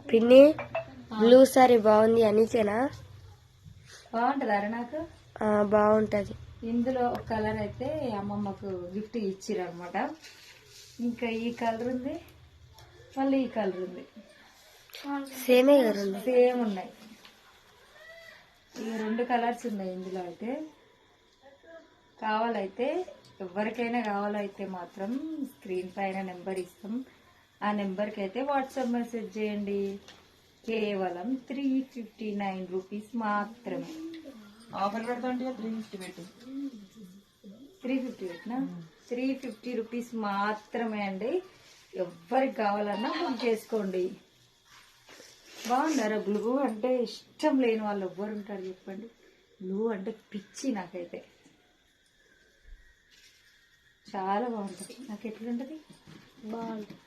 పిన్ని blue sorry బాగుంది అనికేనా? బాగుంటుందా నాకు? బాగుంటది. ఇందులో ఒక కలర్ అయితే అమ్మమ్మకు గిఫ్ట్ ఇచ్చిర్రు అనమాట. ఇంకా ఈ కలర్ ఉంది, మళ్ళీ ఈ కలర్ ఉంది. సేమే సేమ్ ఉన్నాయి. ఈ 2 కలర్స్ ఉన్నాయి ఇందులో. అయితే కావాలైతే ఎవరికైనా కావాలైతే మాత్రం స్క్రీన్ పైన నెంబర్ ఇస్తాం. ఆ నెంబర్కి అయితే వాట్సాప్ మెసేజ్ చేయండి. కేవలం 359 రూపీస్ మాత్రమే. ఆఫర్ పెడతా 350 పెట్టు. 350 పెట్టినా? 350 రూపీస్ మాత్రమే అండి. ఎవరికి కావాలన్నా బుక్ చేసుకోండి. బాగుంటారా? బ్లూ అంటే ఇష్టం లేని వాళ్ళు ఎవ్వరు ఉంటారు చెప్పండి? బ్లూ అంటే పిచ్చి నాకైతే. చాలా బాగుంటుంది. నాకు ఎట్లుంటది? బాగుంటుంది.